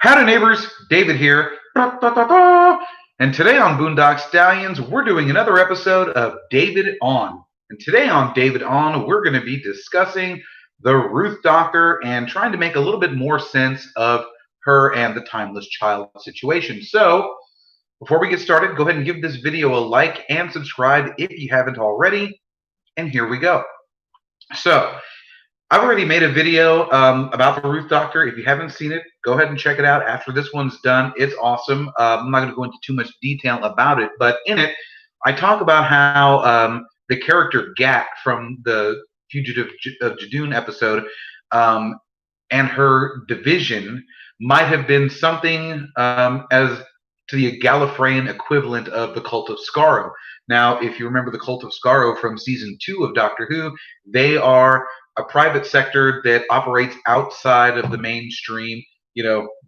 Howdy neighbors, David here. And today on Boondock Stallions, we're doing another episode of David On. And today on David On, we're going to be discussing the Ruth Doctor and trying to make a little bit more sense of her and the timeless child situation. So, before we get started, go ahead and give this video a like and subscribe if you haven't already. And here we go. So, I've already made a video about the Ruth Doctor. If you haven't seen it, go ahead and check it out after this one's done. It's awesome. I'm not going to go into too much detail about it, but in it, I talk about how the character Gat from the Fugitive of Jadoon episode and her division might have been something as to the Gallifreyan equivalent of the Cult of Scaro. Now, if you remember the Cult of Scaro from season 2 of Doctor Who, they are a private sector that operates outside of the mainstream,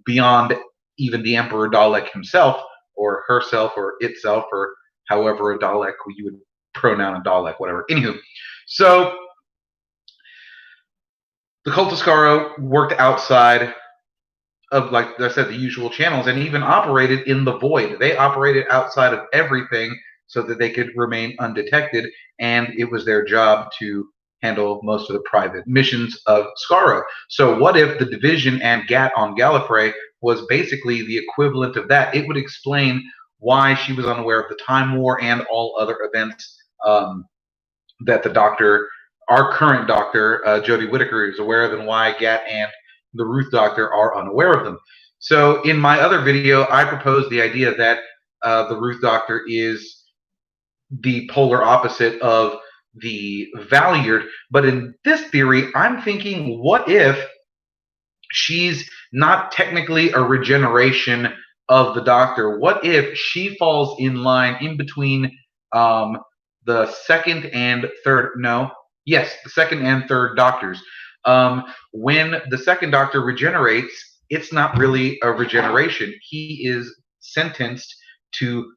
beyond even the Emperor Dalek himself, or herself, or itself, or however a Dalek, you would pronoun a Dalek, whatever. Anywho, so the Cult of Scaro worked outside of, like I said, the usual channels, and even operated in the void. They operated outside of everything so that they could remain undetected, and it was their job to handle most of the private missions of Scaro. So what if the division and Gat on Gallifrey was basically the equivalent of that? It would explain why she was unaware of the Time War and all other events that the Doctor, our current Doctor, Jodie Whittaker, is aware of, and why Gat and the Ruth Doctor are unaware of them. So in my other video, I proposed the idea that the Ruth Doctor is the polar opposite of the Valeyard, but in this theory, I'm thinking, what if she's not technically a regeneration of the Doctor? What if she falls in line in between the second and third, the second and third Doctors? When the second Doctor regenerates, it's not really a regeneration. He is sentenced to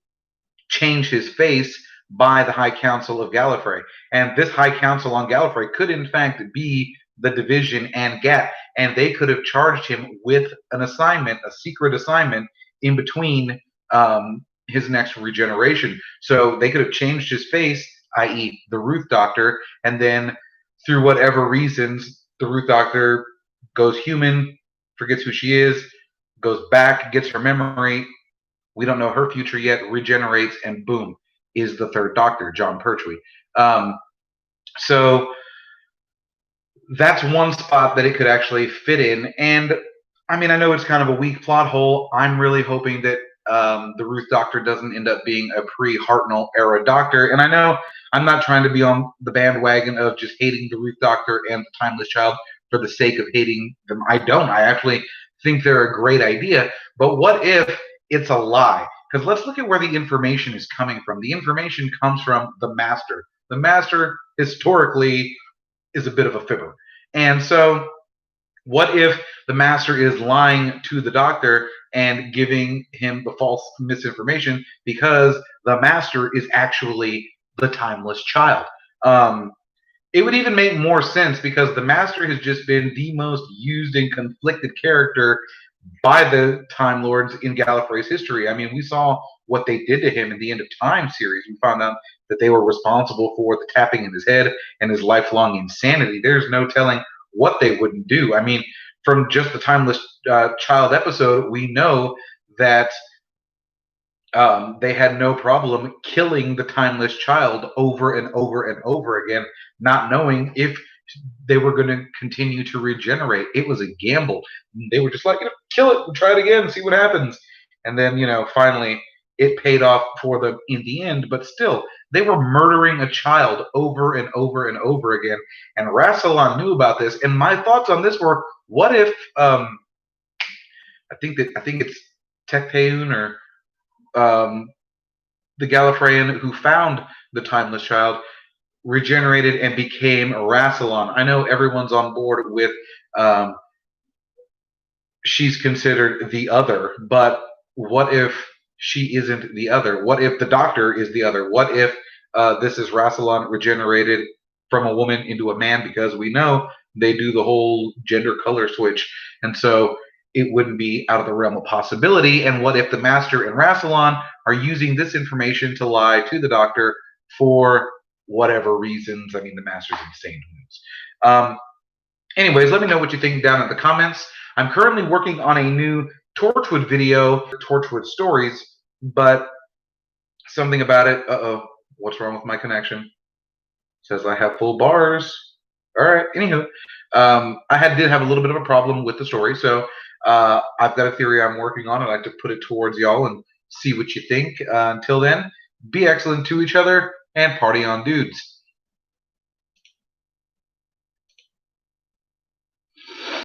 change his face by the High Council of Gallifrey. And this High Council on Gallifrey could in fact be the division and Gat, and they could have charged him with an assignment, a secret assignment, in between his next regeneration. So they could have changed his face, i.e. the Ruth Doctor, and then through whatever reasons, the Ruth Doctor goes human, forgets who she is, goes back, gets her memory. We don't know her future yet, regenerates, and boom, is the third Doctor, John Pertwee. So that's one spot that it could actually fit in. And I mean, I know it's kind of a weak plot hole. I'm really hoping that the Ruth Doctor doesn't end up being a pre-Hartnell era Doctor. And I know I'm not trying to be on the bandwagon of just hating the Ruth Doctor and the Timeless Child for the sake of hating them. I don't. I actually think they're a great idea. But what if it's a lie? Because let's look at where the information is coming from. The information comes from the Master. The Master, historically, is a bit of a fibber. And so what if the Master is lying to the Doctor and giving him the false misinformation because the Master is actually the Timeless Child? It would even make more sense because the Master has just been the most used and conflicted character by the Time Lords in Gallifrey's history. I mean, we saw what they did to him in the End of Time series. We found out that they were responsible for the tapping in his head and his lifelong insanity. There's no telling what they wouldn't do. I mean, from just the Timeless Child episode, we know that they had no problem killing the Timeless Child over and over and over again, not knowing if they were going to continue to regenerate. It was a gamble. They were just like, kill it, try it again, see what happens. And then, finally, it paid off for them in the end. But still, they were murdering a child over and over and over again. And Rassilon knew about this. And my thoughts on this were, what if I think it's Tekpeun or the Gallifreyan who found the Timeless Child regenerated and became Rassilon. I know everyone's on board with she's considered the other, but what if she isn't the other? What if the Doctor is the other? What if this is Rassilon regenerated from a woman into a man? Because we know they do the whole gender color switch. And so it wouldn't be out of the realm of possibility. And what if the Master and Rassilon are using this information to lie to the Doctor for whatever reasons? I mean, the Master's insane. Who knows? Anyways, let me know what you think down in the comments. I'm currently working on a new Torchwood video, Torchwood stories, but something about it. What's wrong with my connection? Says I have full bars. All right. Anywho, did have a little bit of a problem with the story, so I've got a theory I'm working on. I'd like to put it towards y'all and see what you think. Until then, be excellent to each other and party on, dudes.